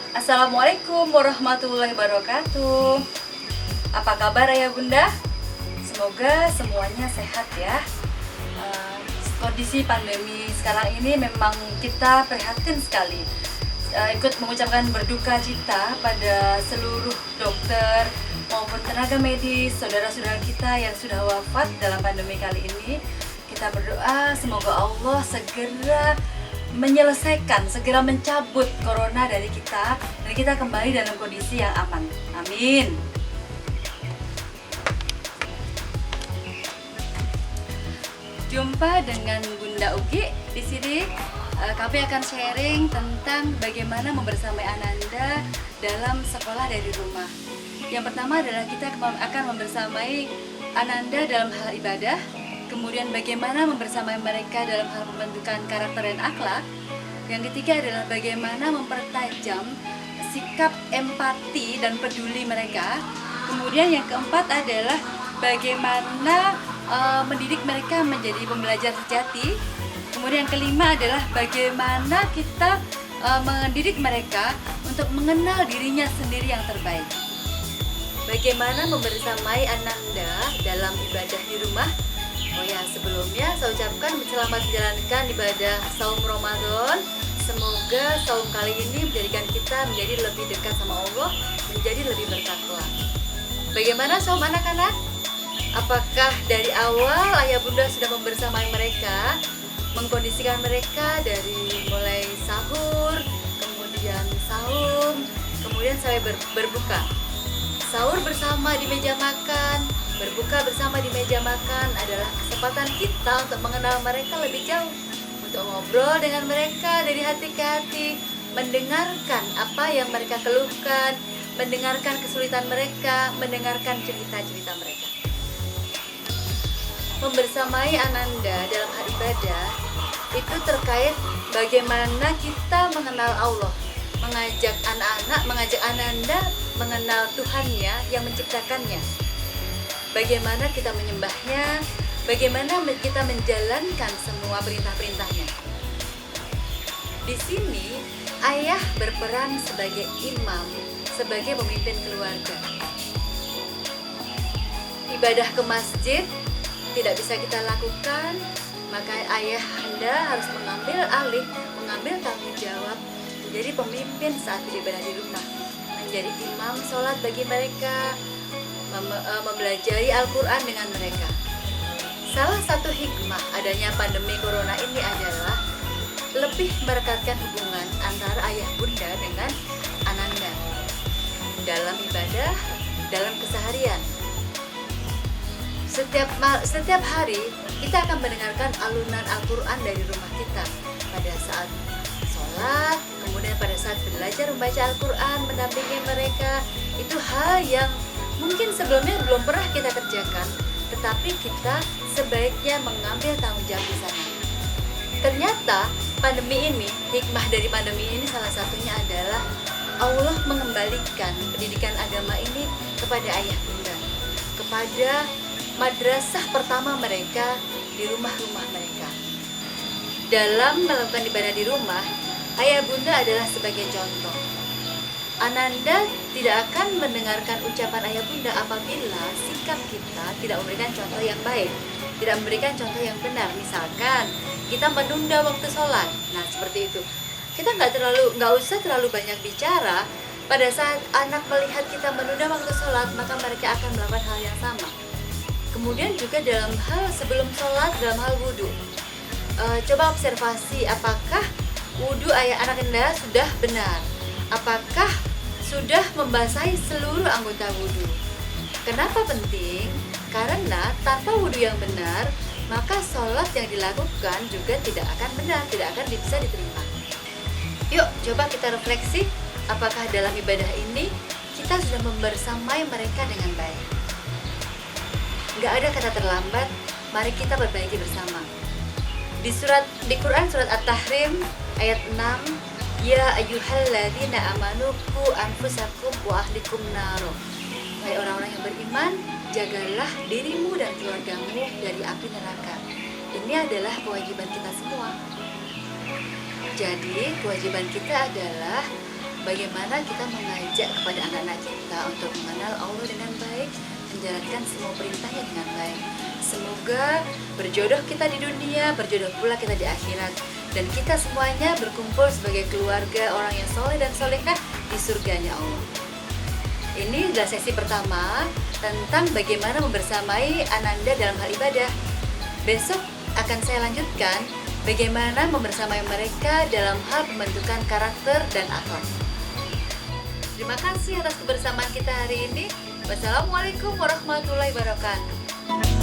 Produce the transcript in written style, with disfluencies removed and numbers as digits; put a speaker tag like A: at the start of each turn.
A: Assalamualaikum warahmatullahi wabarakatuh. Apa kabar ayah bunda? Semoga semuanya sehat ya. Kondisi pandemi sekarang ini memang kita prihatin sekali. Ikut mengucapkan berduka cita pada seluruh dokter maupun tenaga medis, saudara-saudara kita yang sudah wafat dalam pandemi kali ini. Kita berdoa semoga Allah segera menyelesaikan, segera mencabut corona dari kita dan kita kembali dalam kondisi yang aman. Amin. Jumpa dengan Bunda Ugi di sini. Kami akan sharing tentang bagaimana membersamai Ananda dalam sekolah dari rumah. Yang pertama adalah kita akan membersamai Ananda dalam hal ibadah. Kemudian bagaimana membersamai mereka dalam hal pembentukan karakter dan akhlak. Yang ketiga adalah bagaimana mempertajam sikap empati dan peduli mereka. Kemudian yang keempat adalah bagaimana mendidik mereka menjadi pembelajar sejati. Kemudian yang kelima adalah bagaimana kita mendidik mereka untuk mengenal dirinya sendiri yang terbaik. Bagaimana membersamai Ananda dalam ibadah di rumah. Oh ya, sebelumnya saya ucapkan selamat menjalankan ibadah saum Ramadan. Semoga saum kali ini menjadikan kita menjadi lebih dekat sama Allah, menjadi lebih bertakwa. Bagaimana saum anak-anak? Apakah dari awal ayah bunda sudah membersamai mereka, mengkondisikan mereka dari mulai sahur, kemudian saum, kemudian sampai berbuka. Sahur bersama di meja makan, berbuka bersama di meja makan adalah kesempatan kita untuk mengenal mereka lebih jauh, untuk ngobrol dengan mereka dari hati ke hati, mendengarkan apa yang mereka keluhkan, mendengarkan kesulitan mereka, mendengarkan cerita-cerita mereka. Membersamai Ananda dalam hal ibadah itu terkait bagaimana kita mengenal Allah, mengajak anak-anak, mengajak Ananda mengenal Tuhannya yang menciptakannya. Bagaimana kita menyembahnya, bagaimana kita menjalankan semua perintah-perintahnya. Di sini ayah berperan sebagai imam, sebagai pemimpin keluarga. Ibadah ke masjid tidak bisa kita lakukan, maka ayah Anda harus mengambil alih, mengambil tanggung jawab menjadi pemimpin saat beribadah di rumah, menjadi imam sholat bagi mereka, mempelajari Al-Quran dengan mereka. Salah satu hikmah adanya pandemi corona ini adalah lebih merekatkan hubungan antara ayah bunda dengan Ananda dalam ibadah, dalam keseharian. Setiap hari kita akan mendengarkan alunan Al-Quran dari rumah kita pada saat sholat, kemudian pada saat belajar membaca Al-Quran, mendampingi mereka. Itu hal yang mungkin sebelumnya belum pernah kita kerjakan, tetapi kita sebaiknya mengambil tanggung jawab di sana. Ternyata pandemi ini, hikmah dari pandemi ini salah satunya adalah Allah mengembalikan pendidikan agama ini kepada ayah bunda, kepada madrasah pertama mereka di rumah-rumah mereka. Dalam melakukan ibadah di rumah, ayah bunda adalah sebagai contoh. Ananda tidak akan mendengarkan ucapan ayah bunda apabila sikap kita tidak memberikan contoh yang baik, tidak memberikan contoh yang benar. Misalkan kita menunda waktu sholat, nah seperti itu. Kita nggak usah terlalu banyak bicara. Pada saat anak melihat kita menunda waktu sholat, maka mereka akan melakukan hal yang sama. Kemudian juga dalam hal sebelum sholat, dalam hal wudhu, coba observasi apakah wudhu ayah anak Anda sudah benar, apakah sudah membasahi seluruh anggota wudhu. Kenapa penting? Karena tanpa wudhu yang benar, maka sholat yang dilakukan juga tidak akan benar, tidak akan bisa diterima. Yuk coba kita refleksi, apakah dalam ibadah ini kita sudah membersamai mereka dengan baik. Gak ada kata terlambat, mari kita perbaiki bersama. Di Quran surat At-Tahrim ayat 6, Ya ayyuhalladzina amanu qu anfusakum wa ahlikum naro. Wahai orang-orang yang beriman, jagalah dirimu dan keluargamu dari api neraka. Ini adalah kewajiban kita semua. Jadi kewajiban kita adalah bagaimana kita mengajak kepada anak-anak kita untuk mengenal Allah dengan baik, menjalankan semua perintahnya dengan baik. Semoga berjodoh kita di dunia, berjodoh pula kita di akhirat, dan kita semuanya berkumpul sebagai keluarga orang yang soleh dan solehah di surganya Allah. Ini adalah sesi pertama tentang bagaimana membersamai Ananda dalam hal ibadah. Besok akan saya lanjutkan bagaimana membersamai mereka dalam hal pembentukan karakter dan akhlak. Terima kasih atas kebersamaan kita hari ini. Wassalamualaikum warahmatullahi wabarakatuh.